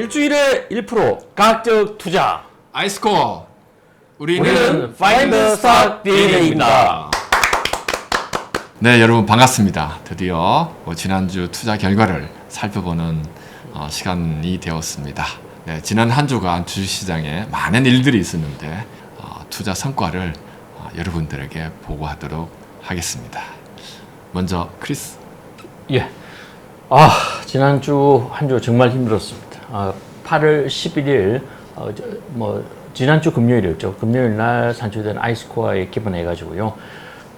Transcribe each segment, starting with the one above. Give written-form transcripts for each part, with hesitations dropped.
일주일에 1% 가학적 투자. 아이스코어. 우리는 파인드 스탁 DNA입니다. 네, 여러분 반갑습니다. 드디어 지난주 투자 결과를 살펴보는 시간이 되었습니다. 네, 지난 한 주간 주식시장에 많은 일들이 있었는데 투자 성과를 여러분들에게 보고하도록 하겠습니다. 먼저 크리스. 예. 지난주 한 주 정말 힘들었습니다. 8월 11일, 지난주 금요일이었죠. 금요일 날 산출된 아이스코어에 기반해가지고요.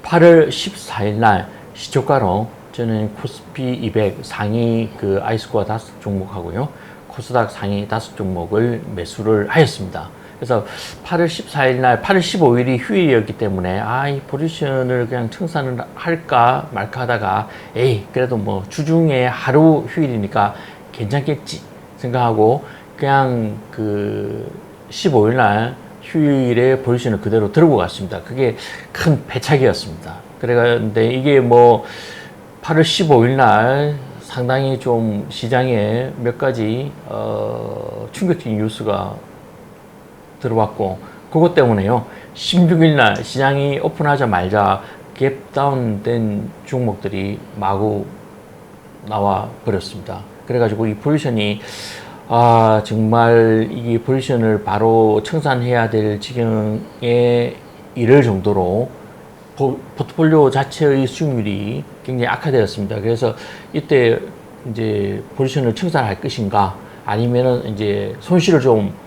8월 14일 날 시초가로 저는 코스피 200 상위 아이스코어 5종목하고요. 코스닥 상위 5종목을 매수를 하였습니다. 그래서 8월 14일 날, 8월 15일이 휴일이었기 때문에 이 포지션을 그냥 청산을 할까 말까 하다가 그래도 주중에 하루 휴일이니까 괜찮겠지 생각하고 그냥 15일 날 휴일에 포지션을 그대로 들고 갔습니다. 그게 큰 배착이었습니다. 그래가는데 이게 8월 15일 날 상당히 좀 시장에 몇 가지 충격적인 뉴스가 들어왔고, 그것 때문에요. 16일 날 시장이 오픈하자마자 갭다운 된 종목들이 마구 나와 버렸습니다. 그래가지고 이 포지션이 정말 이 포지션을 바로 청산해야 될 지경에 이를 정도로 포트폴리오 자체의 수익률이 굉장히 악화되었습니다. 그래서 이때 이제 포지션을 청산할 것인가 아니면은 이제 손실을 좀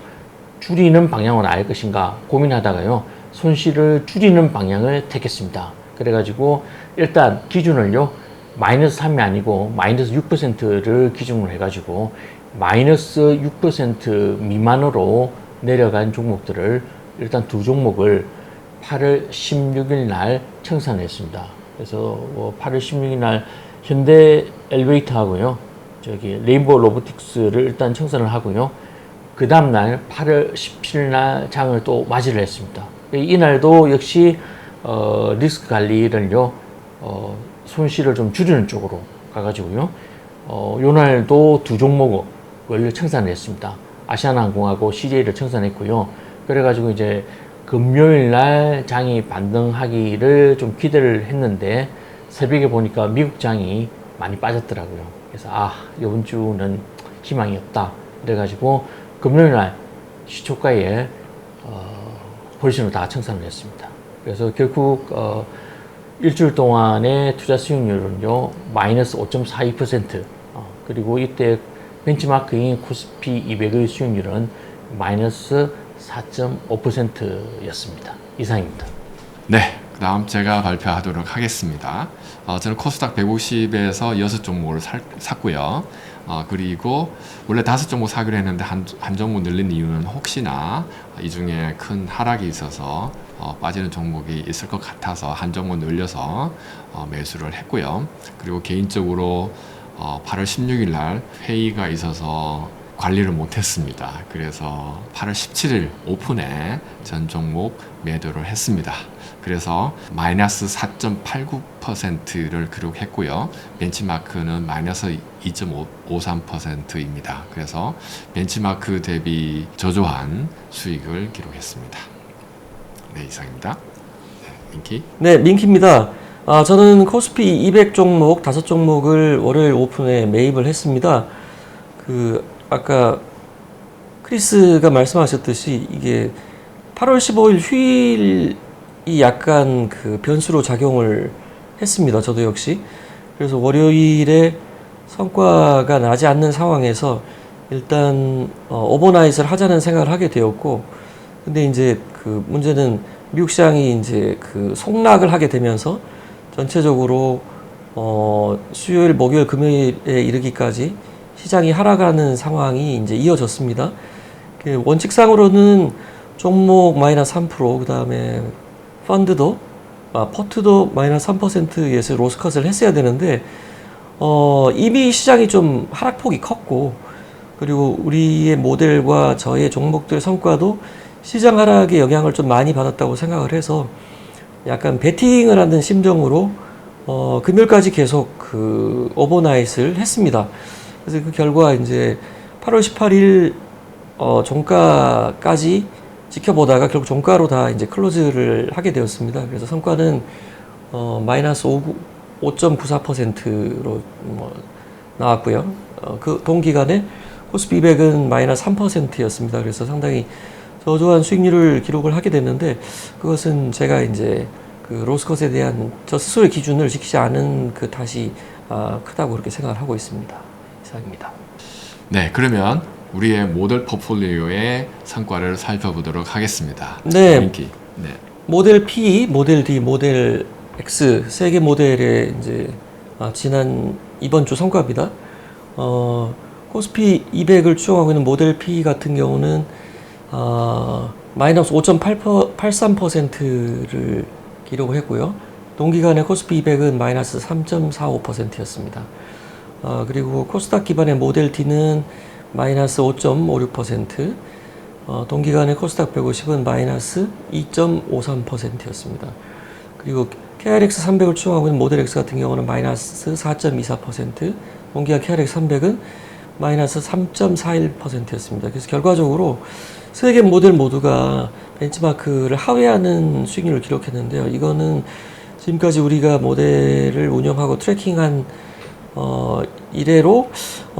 줄이는 방향으로 알 것인가 고민하다가요. 손실을 줄이는 방향을 택했습니다. 그래가지고 일단 기준을요. 마이너스 3이 아니고 마이너스 6%를 기준으로 해가지고 마이너스 6% 미만으로 내려간 종목들을 일단 두 종목을 8월 16일 날 청산했습니다. 그래서 8월 16일 날 현대 엘리베이터하고요. 레인보우 로보틱스를 일단 청산을 하고요. 그 다음날 8월 17일 날 장을 또 맞이를 했습니다. 이날도 역시 리스크 관리를요. 손실을 좀 줄이는 쪽으로 가가지고요. 요날도 두 종목을 청산을 했습니다. 아시아나항공하고 CJ를 청산했고요. 그래가지고 이제 금요일 날 장이 반등하기를 좀 기대를 했는데 새벽에 보니까 미국 장이 많이 빠졌더라고요. 그래서 이번 주는 희망이 없다. 그래가지고 금요일 날 시초가에 포지션을 다 청산을 했습니다. 그래서 결국 일주일 동안의 투자 수익률은요 마이너스 5.42%, 그리고 이때 벤치마크인 코스피 200의 수익률은 마이너스 4.5%였습니다. 이상입니다. 네, 그 다음 제가 발표하도록 하겠습니다. 저는 코스닥 150에서 6종목을 샀고요. 그리고 원래 5종목 사기로 했는데 한 종목 늘린 이유는 혹시나 이 중에 큰 하락이 있어서 빠지는 종목이 있을 것 같아서 한 종목 늘려서 매수를 했고요. 그리고 개인적으로 8월 16일 날 회의가 있어서 관리를 못했습니다. 그래서 8월 17일 오픈에 전 종목 매도를 했습니다. 그래서 마이너스 4.89%를 기록했고요. 벤치마크는 마이너스 2.53%입니다. 그래서 벤치마크 대비 저조한 수익을 기록했습니다. 네, 이상입니다. 네, 민키. 네, 민키입니다. 저는 코스피 200 종목 5종목을 월요일 오픈에 매입을 했습니다. 아까 크리스가 말씀하셨듯이 이게 8월 15일 휴일이 약간 변수로 작용을 했습니다. 저도 역시. 그래서 월요일에 성과가 나지 않는 상황에서 일단 오버나잇을 하자는 생각을 하게 되었고, 근데 이제 문제는 미국 시장이 이제 속락을 하게 되면서 전체적으로 수요일, 목요일, 금요일에 이르기까지 시장이 하락하는 상황이 이제 이어졌습니다. 원칙상으로는 종목 마이너스 3%, 그 다음에 펀드도, 포트도 마이너스 3%에서 로스컷을 했어야 되는데, 이미 시장이 좀 하락폭이 컸고, 그리고 우리의 모델과 저의 종목들 성과도 시장 하락의 영향을 좀 많이 받았다고 생각을 해서 약간 베팅을 하는 심정으로 금요일까지 계속 오버나잇을 했습니다. 그래서 그 결과 이제 8월 18일 종가까지 지켜보다가 결국 종가로 다 이제 클로즈를 하게 되었습니다. 그래서 성과는 마이너스 5.94%로 나왔고요. 그 동기간에 코스피 200은 마이너스 3%였습니다. 그래서 상당히 저조한 수익률을 기록을 하게 됐는데, 그것은 제가 이제 그 로스컷에 대한 저 스스로의 기준을 지키지 않은 그 탓이 크다고 그렇게 생각을 하고 있습니다. 이상입니다. 네, 그러면 우리의 모델 포트폴리오의 성과를 살펴보도록 하겠습니다. 네. 민키. 네. 모델 P, 모델 D, 모델 X 세 개 모델의 이제 지난 이번 주 성과입니다. 코스피 200을 추종하고 있는 모델 P 같은 경우는 마이너스 5.83%를 기록을 했고요. 동기간에 코스피 200은 마이너스 3.45%였습니다. 그리고 코스닥 기반의 모델 D는 마이너스 5.56%, 동기간에 코스닥 150은 마이너스 2.53%였습니다. 그리고 KRX 300을 추종하고 있는 모델 X 같은 경우는 마이너스 4.24%, 동기간 KRX 300은 마이너스 3.41%였습니다. 그래서 결과적으로 세 개 모델 모두가 벤치마크를 하회하는 수익률을 기록했는데요. 이거는 지금까지 우리가 모델을 운영하고 트래킹한 이래로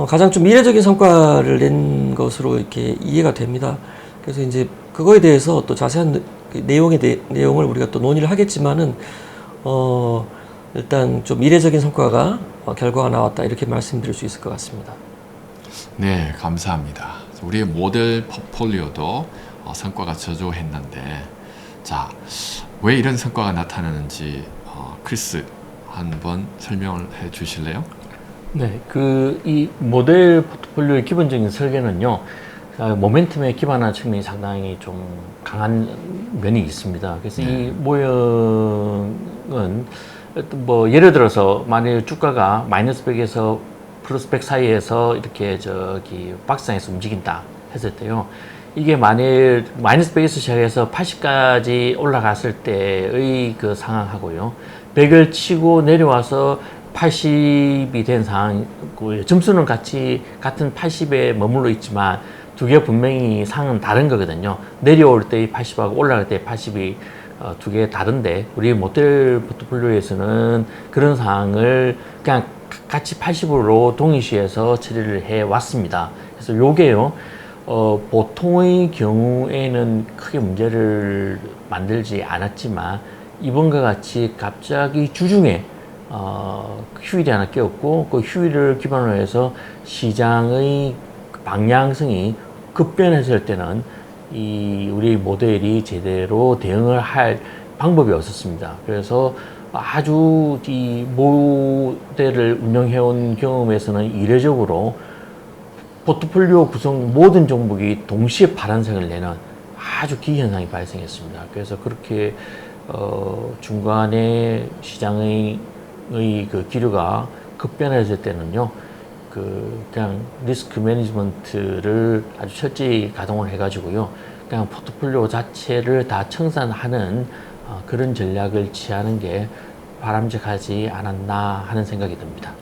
가장 좀 이례적인 성과를 낸 것으로 이렇게 이해가 됩니다. 그래서 이제 그거에 대해서 또 자세한 내용을 우리가 또 논의를 하겠지만은 일단 좀 이례적인 성과가 결과가 나왔다, 이렇게 말씀드릴 수 있을 것 같습니다. 네, 감사합니다. 우리의 모델 포트폴리오도 성과가 저조했는데, 자, 왜 이런 성과가 나타나는지 크리스 한번 설명을 해 주실래요? 네, 이 모델 포트폴리오의 기본적인 설계는요, 모멘텀에 기반한 측면이 상당히 좀 강한 면이 있습니다. 그래서 이 모형은 뭐 예를 들어서 만일 주가가 마이너스 100에서 플러스 100 사이에서 이렇게 박스장에서 움직인다 했을 때요, 이게 만일 마이너스 100에서 시작해서 80까지 올라갔을 때의 그 상황하고요, 100을 치고 내려와서 80이 된 상황이고요. 점수는 같은 80에 머물러 있지만 두 개 분명히 상은 다른 거거든요. 내려올 때의 80하고 올라갈 때의 80이 두 개 다른데, 우리 모델 포트폴리오에서는 그런 상황을 그냥 같이 80으로 동일시해서 처리를 해 왔습니다. 그래서 요게요, 보통의 경우에는 크게 문제를 만들지 않았지만, 이번과 같이 갑자기 주중에 휴일이 하나 끼었고, 그 휴일을 기반으로 해서 시장의 방향성이 급변했을 때는 우리 모델이 제대로 대응을 할 방법이 없었습니다. 그래서 아주 이 모델을 운영해온 경험에서는 이례적으로 포트폴리오 구성 모든 종목이 동시에 파란색을 내는 아주 기현상이 발생했습니다. 그래서 그렇게 중간에 시장의 그 기류가 급변했을 때는요, 그냥 리스크 매니지먼트를 아주 철저히 가동을 해가지고요, 그냥 포트폴리오 자체를 다 청산하는 그런 전략을 취하는 게 바람직하지 않았나 하는 생각이 듭니다.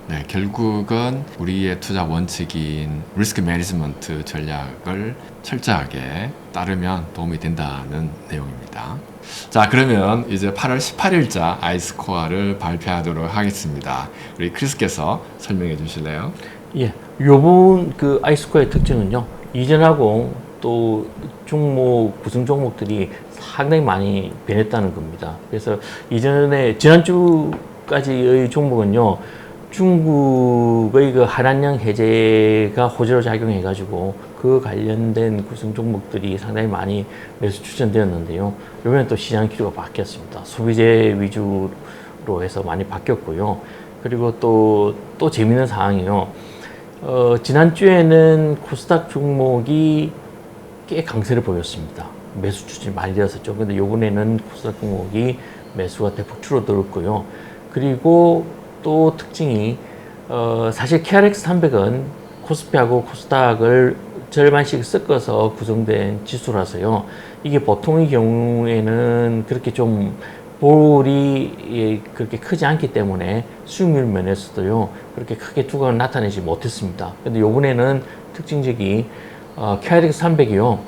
네, 결국은 우리의 투자 원칙인 리스크 매니지먼트 전략을 철저하게 따르면 도움이 된다는 내용입니다. 자, 그러면 이제 8월 18일자 아이스코어를 발표하도록 하겠습니다. 우리 크리스께서 설명해 주실래요? 예, 요번 그 아이스코어의 특징은요, 이전하고 또 구성 종목들이 상당히 많이 변했다는 겁니다. 그래서 지난주까지의 종목은요, 중국의 그 한한령 해제가 호재로 작용해가지고 그 관련된 구성 종목들이 상당히 많이 매수 추천되었는데요. 이번엔 또 시장 기류가 바뀌었습니다. 소비재 위주로 해서 많이 바뀌었고요. 그리고 또 재밌는 상황이요. 지난주에는 코스닥 종목이 꽤 강세를 보였습니다. 매수 추천이 많이 되었었죠. 근데 요번에는 코스닥 종목이 매수가 대폭 줄어들었고요. 그리고 또 특징이 사실 KRX 300은 코스피하고 코스닥을 절반씩 섞어서 구성된 지수라서요, 이게 보통의 경우에는 그렇게 좀 볼이 그렇게 크지 않기 때문에 수익률 면에서도요, 그렇게 크게 두각을 나타내지 못했습니다. 근데 요번에는 특징적이 KRX 300이요.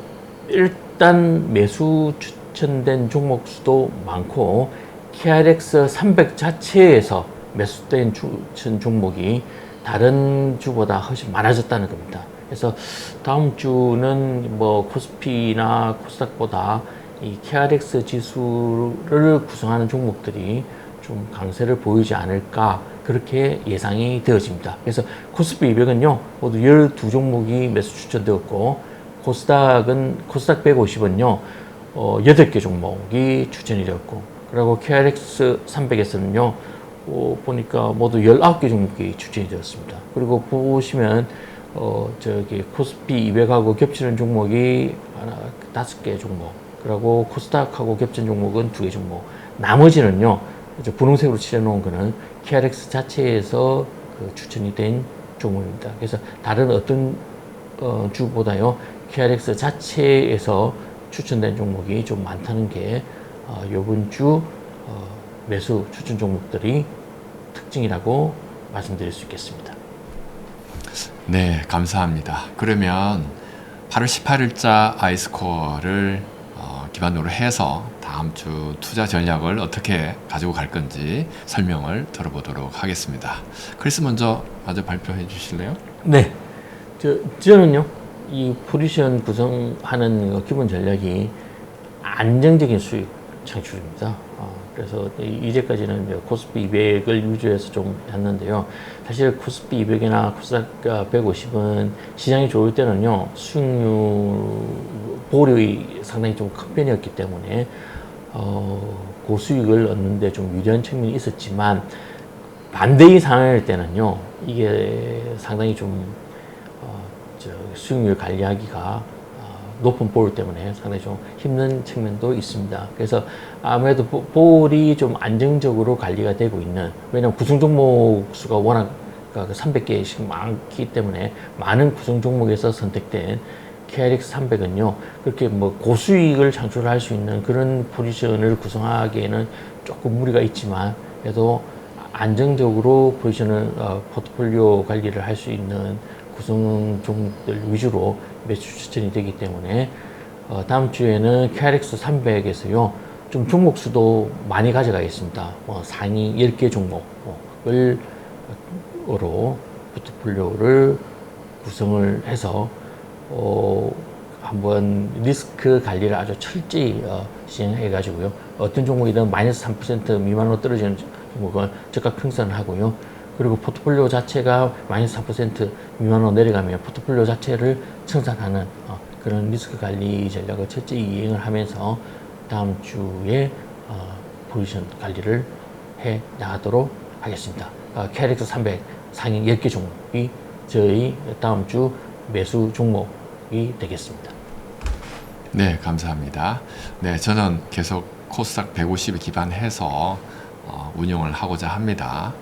일단 매수 추천된 종목 수도 많고 KRX 300 자체에서 매수된 추천 종목이 다른 주보다 훨씬 많아졌다는 겁니다. 그래서 다음 주는 뭐 코스피나 코스닥보다 이 KRX 지수를 구성하는 종목들이 좀 강세를 보이지 않을까 그렇게 예상이 되어집니다. 그래서 코스피 200은요 모두 12종목이 매수 추천되었고 코스닥 150은요 8개 종목이 추천이 되었고 그리고 KRX 300에서는요 보니까 모두 19개 종목이 추천이 되었습니다. 그리고 보시면 저기 코스피 200하고 겹치는 종목이 5개 종목, 그리고 코스닥하고 겹친 종목은 2개 종목. 나머지는요, 분홍색으로 칠해놓은 거는 KRX 자체에서 그 추천이 된 종목입니다. 그래서 다른 어떤 주보다요, KRX 자체에서 추천된 종목이 좀 많다는 게 이번 주 매수 추천 종목들이 특징이라고 말씀드릴 수 있겠습니다. 네, 감사합니다. 그러면 8월 18일자 아이스코어를 기반으로 해서 다음 주 투자 전략을 어떻게 가지고 갈 건지 설명을 들어보도록 하겠습니다. 크리스 먼저 발표해 주실래요? 네, 저는요 이 포지션 구성하는 기본 전략이 안정적인 수익 창출입니다. 그래서 이제까지는 코스피 200을 위주해서 좀 했는데요. 사실 코스피 200이나 코스닥 150은 시장이 좋을 때는요, 수익률 보류이 상당히 좀 큰 편이었기 때문에, 고수익을 얻는데 좀 유리한 측면이 있었지만, 반대의 상황일 때는요, 이게 상당히 좀, 수익률 관리하기가 높은 볼 때문에 상당히 좀 힘든 측면도 있습니다. 그래서 아무래도 볼이 좀 안정적으로 관리가 되고 있는, 왜냐하면 구성 종목 수가 워낙 300개씩 많기 때문에 많은 구성 종목에서 선택된 KRX 300은요, 그렇게 뭐 고수익을 창출할 수 있는 그런 포지션을 구성하기에는 조금 무리가 있지만, 그래도 안정적으로 포지션을, 포트폴리오 관리를 할 수 있는 구성 종목들 위주로 매수 추천이 되기 때문에 다음 주에는 KRX 300에서요 좀 종목 수도 많이 가져가겠습니다. 상위 10개 종목을 포트폴리오를 구성을 해서 한번 리스크 관리를 아주 철저히 시행해 가지고요 어떤 종목이든 마이너스 3% 미만으로 떨어지는 종목은 적극 평선을 하고요. 그리고 포트폴리오 자체가 마이너스 3% 미만으로 내려가면 포트폴리오 자체를 청산하는 그런 리스크 관리 전략을 철저히 이행을 하면서 다음 주에 포지션 관리를 해 나가도록 하겠습니다. KRX 300 상위 10개 종목이 저희 다음 주 매수 종목이 되겠습니다. 네, 감사합니다. 네, 저는 계속 코스닥 150에 기반해서 운영을 하고자 합니다.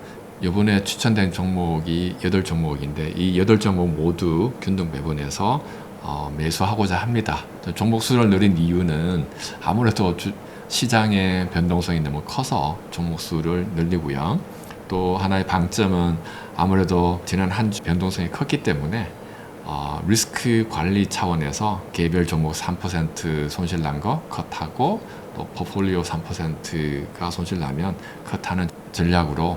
이번에 추천된 종목이 8종목인데 이 8종목 모두 균등 배분해서 매수하고자 합니다. 종목 수를 늘린 이유는 아무래도 시장의 변동성이 너무 커서 종목 수를 늘리고요. 또 하나의 방점은 아무래도 지난 한 주 변동성이 컸기 때문에 리스크 관리 차원에서 개별 종목 3% 손실 난 거 컷하고 또 포트폴리오 3%가 손실 나면 컷하는 전략으로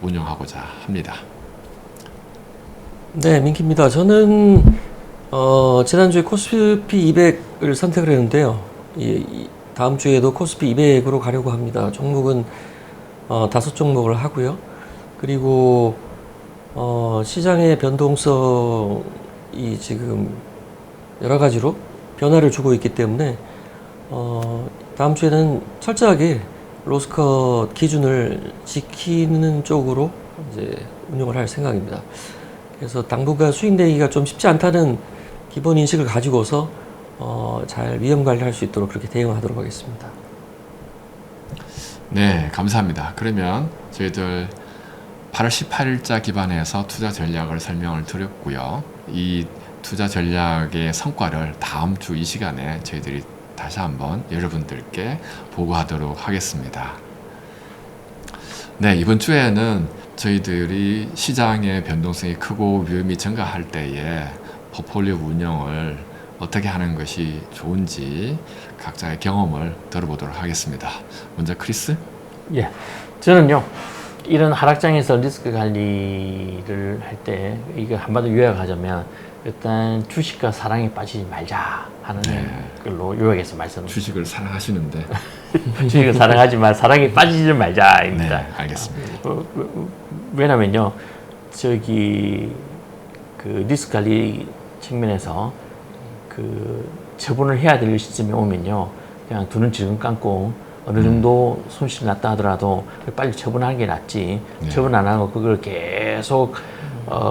운영하고자 합니다. 네, 민키입니다. 저는 지난주에 코스피 200을 선택을 했는데요. 다음 주에도 코스피 200으로 가려고 합니다. 종목은 5종목을 하고요. 그리고 시장의 변동성이 지금 여러 가지로 변화를 주고 있기 때문에 다음 주에는 철저하게 로스컷 기준을 지키는 쪽으로 이제 운영을 할 생각입니다. 그래서 당분간 수익 내기가 좀 쉽지 않다는 기본 인식을 가지고서 잘 위험 관리할 수 있도록 그렇게 대응하도록 하겠습니다. 네, 감사합니다. 그러면 저희들 8월 18일자 기반해서 투자 전략을 설명을 드렸고요. 이 투자 전략의 성과를 다음 주 이 시간에 저희들이 다시 한번 여러분들께 보고하도록 하겠습니다. 네, 이번 주에는 저희들이 시장의 변동성이 크고 위험이 증가할 때에 포트폴리오 운영을 어떻게 하는 것이 좋은지 각자의 경험을 들어보도록 하겠습니다. 먼저 크리스? 예, 저는요 이런 하락장에서 리스크 관리를 할 때 이거 한마디 요약하자면 일단 주식과 사랑에 빠지지 말자 하는 걸로 요약해서 말씀. 주식을 사랑하시는데. 주식을 사랑하지만 사랑에 빠지지 말자입니다. 네, 알겠습니다. 왜냐면요 저기 그 리스크 관리 측면에서 그 처분을 해야 될 시점에 오면요 그냥 두 눈 지금 감고 어느 정도 손실이 났다 하더라도 빨리 처분하는 게 낫지. 처분 안 하고 그걸 계속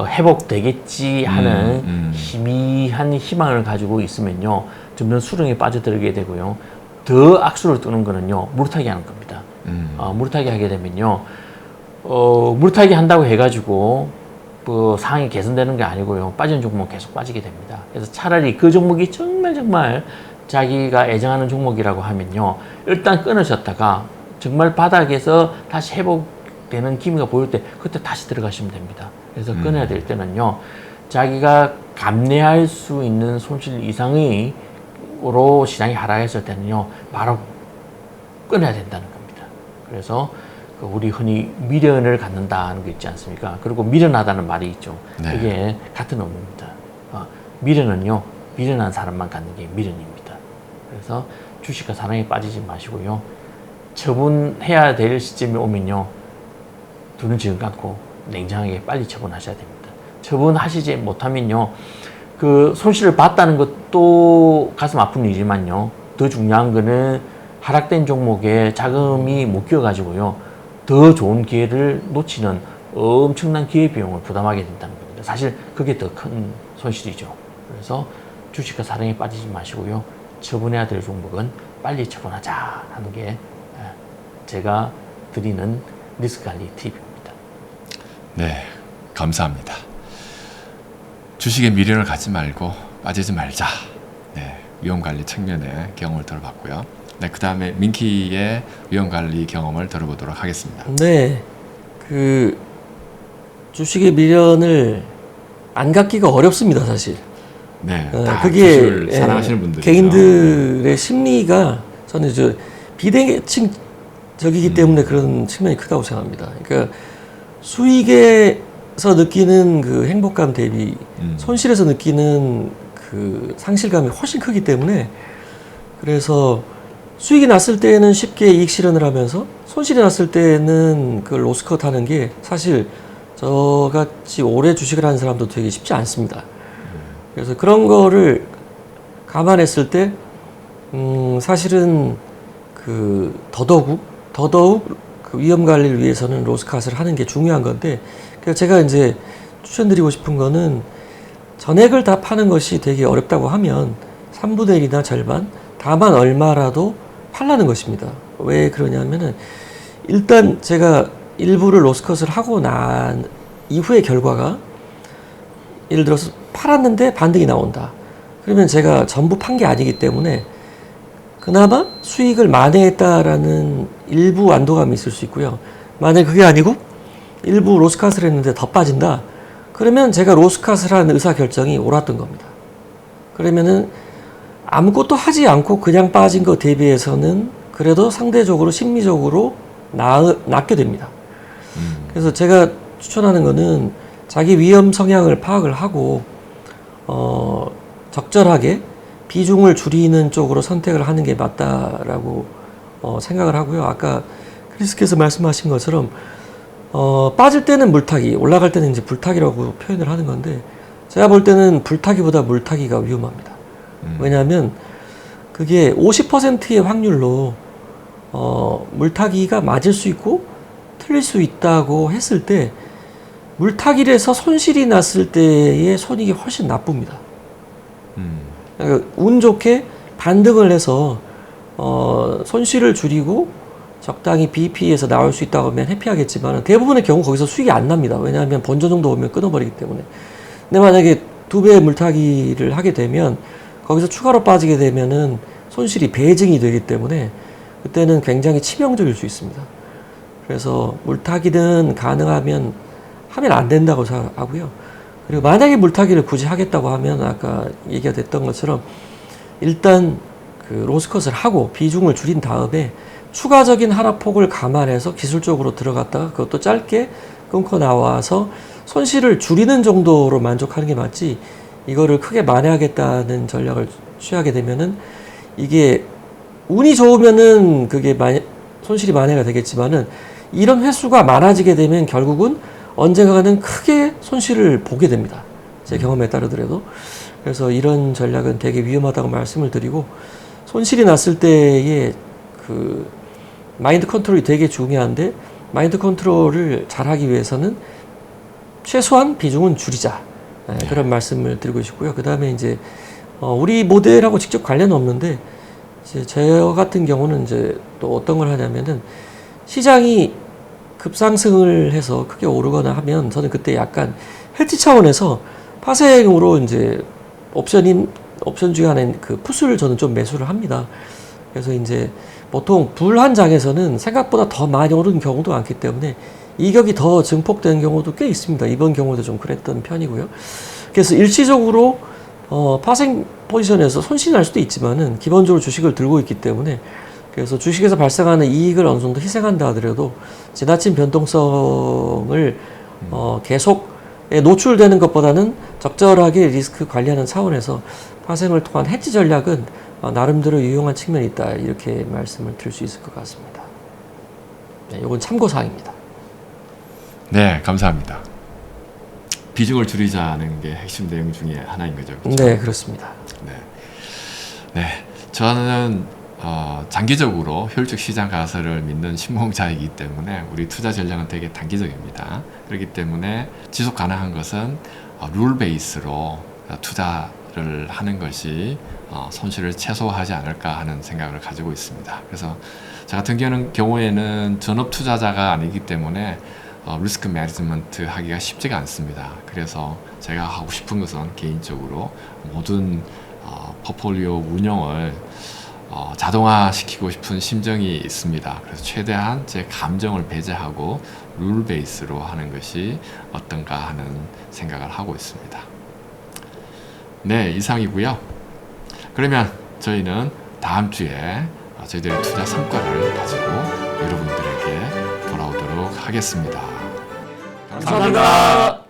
회복되겠지 하는 희미한 희망을 가지고 있으면요 점점 수렁에 빠져들게 되고요 더 악수를 뜨는 거는요 물타기 하는 겁니다. 물타기 하게 되면요 물타기 한다고 해가지고 뭐 상황이 개선되는 게 아니고요 빠지는 종목 계속 빠지게 됩니다. 그래서 차라리 그 종목이 정말 자기가 애정하는 종목이라고 하면요 일단 끊으셨다가 정말 바닥에서 다시 회복되는 기미가 보일 때 그때 다시 들어가시면 됩니다. 그래서 끊어야 될 때는요 자기가 감내할 수 있는 손실 이상으로 시장이 하락했을 때는요 바로 끊어야 된다는 겁니다. 그래서 우리 흔히 미련을 갖는다는 거 있지 않습니까? 그리고 미련하다는 말이 있죠. 네. 그게 같은 의미입니다. 미련은요 미련한 사람만 갖는 게 미련입니다. 그래서 주식과 사랑에 빠지지 마시고요 처분해야 될 시점이 오면요 두 눈 지금 감고 냉정하게 빨리 처분하셔야 됩니다. 처분하시지 못하면요 그 손실을 봤다는 것도 가슴 아픈 일이지만요 더 중요한 거는 하락된 종목에 자금이 못 끼어가지고요 더 좋은 기회를 놓치는 엄청난 기회비용을 부담하게 된다는 겁니다. 사실 그게 더 큰 손실이죠. 그래서 주식과 사랑에 빠지지 마시고요 처분해야 될 종목은 빨리 처분하자 하는 게 제가 드리는 리스크 관리 팁입니다. 네, 감사합니다. 주식에 미련을 갖지 말고 빠지지 말자. 네, 위험관리 측면의 경험을 들어봤고요. 네, 그 다음에 민키의 위험관리 경험을 들어보도록 하겠습니다. 네, 그 주식의 미련을 안 갖기가 어렵습니다, 사실. 네, 다 그게 주식을 사랑하시는 분들이죠. 개인들의 심리가 저는 비대칭적이기 때문에 그런 측면이 크다고 생각합니다. 그러니까 수익에서 느끼는 그 행복감 대비 손실에서 느끼는 그 상실감이 훨씬 크기 때문에 그래서 수익이 났을 때는 쉽게 이익 실현을 하면서 손실이 났을 때는 그 로스컷 하는 게 사실 저같이 오래 주식을 하는 사람도 되게 쉽지 않습니다. 그래서 그런 거를 감안했을 때, 사실은 그 더더욱 그 위험 관리를 위해서는 로스컷을 하는 게 중요한 건데, 그래서 제가 이제 추천드리고 싶은 거는 전액을 다 파는 것이 되게 어렵다고 하면 3분의 1이나 절반, 다만 얼마라도 팔라는 것입니다. 왜 그러냐면은 일단 제가 일부를 로스컷을 하고 난 이후의 결과가 예를 들어서 팔았는데 반등이 나온다. 그러면 제가 전부 판 게 아니기 때문에 그나마 수익을 만회했다라는 일부 안도감이 있을 수 있고요. 만약 그게 아니고 일부 로스컷을 했는데 더 빠진다. 그러면 제가 로스컷을 한 의사결정이 옳았던 겁니다. 그러면은 아무것도 하지 않고 그냥 빠진 것 대비해서는 그래도 상대적으로 심리적으로 낫게 됩니다. 그래서 제가 추천하는 거는 자기 위험 성향을 파악을 하고 적절하게 비중을 줄이는 쪽으로 선택을 하는 게 맞다라고 생각을 하고요. 아까 크리스께서 말씀하신 것처럼 빠질 때는 물타기, 올라갈 때는 이제 불타기라고 표현을 하는 건데 제가 볼 때는 불타기보다 물타기가 위험합니다. 왜냐하면 그게 50%의 확률로 물타기가 맞을 수 있고 틀릴 수 있다고 했을 때 물타기를 해서 손실이 났을 때의 손익이 훨씬 나쁩니다. 그러니까 운 좋게 반등을 해서 손실을 줄이고 적당히 BP에서 나올 수 있다고 하면 해피하겠지만 대부분의 경우 거기서 수익이 안 납니다. 왜냐하면 본전 정도 오면 끊어버리기 때문에. 근데 만약에 2배의 물타기를 하게 되면 거기서 추가로 빠지게 되면은 손실이 배증이 되기 때문에 그때는 굉장히 치명적일 수 있습니다. 그래서 물타기는 가능하면 하면 안 된다고 생각하고요. 그리고 만약에 물타기를 굳이 하겠다고 하면 아까 얘기가 됐던 것처럼 일단 그 로스컷을 하고 비중을 줄인 다음에 추가적인 하락폭을 감안해서 기술적으로 들어갔다가 그것도 짧게 끊고 나와서 손실을 줄이는 정도로 만족하는 게 맞지, 이거를 크게 만회하겠다는 전략을 취하게 되면은 이게 운이 좋으면은 그게 손실이 만회가 되겠지만은 이런 횟수가 많아지게 되면 결국은 언젠가는 크게 손실을 보게 됩니다. 제 경험에 따르더라도. 그래서 이런 전략은 되게 위험하다고 말씀을 드리고, 손실이 났을 때의 그 마인드 컨트롤이 되게 중요한데, 마인드 컨트롤을 잘하기 위해서는 최소한 비중은 줄이자. 네, 그런 말씀을 드리고 싶고요. 그 다음에 이제 우리 모델하고 직접 관련은 없는데, 이제 저 같은 경우는 이제 또 어떤 걸 하냐면은, 시장이 급상승을 해서 크게 오르거나 하면 저는 그때 약간 헤지 차원에서 파생으로 이제 옵션 중에 하나인 그 풋을 저는 좀 매수를 합니다. 그래서 이제 보통 불 한 장에서는 생각보다 더 많이 오른 경우도 많기 때문에 이격이 더 증폭되는 경우도 꽤 있습니다. 이번 경우도 좀 그랬던 편이고요. 그래서 일시적으로 파생 포지션에서 손실이 날 수도 있지만은 기본적으로 주식을 들고 있기 때문에, 그래서 주식에서 발생하는 이익을 어느 정도 희생한다 하더라도 지나친 변동성을 계속 노출되는 것보다는 적절하게 리스크 관리하는 차원에서 파생을 통한 헤지 전략은 나름대로 유용한 측면이 있다, 이렇게 말씀을 드릴 수 있을 것 같습니다. 네, 이건 참고사항입니다. 네, 감사합니다. 비중을 줄이자는 게 핵심 내용 중에 하나인 거죠. 그렇죠? 네, 그렇습니다. 네, 네, 저는 장기적으로 효율적 시장 가설을 믿는 신봉자이기 때문에 우리 투자 전략은 되게 단기적입니다. 그렇기 때문에 지속 가능한 것은 룰 베이스로 투자를 하는 것이 손실을 최소화하지 않을까 하는 생각을 가지고 있습니다. 그래서 저 같은 경우에는 전업 투자자가 아니기 때문에 리스크 매니지먼트 하기가 쉽지가 않습니다. 그래서 제가 하고 싶은 것은 개인적으로 모든 포트폴리오 운영을 자동화시키고 싶은 심정이 있습니다. 그래서 최대한 제 감정을 배제하고 룰 베이스로 하는 것이 어떤가 하는 생각을 하고 있습니다. 네, 이상이고요. 그러면 저희는 다음 주에 저희들의 투자 성과를 가지고 여러분들에게 돌아오도록 하겠습니다. 감사합니다.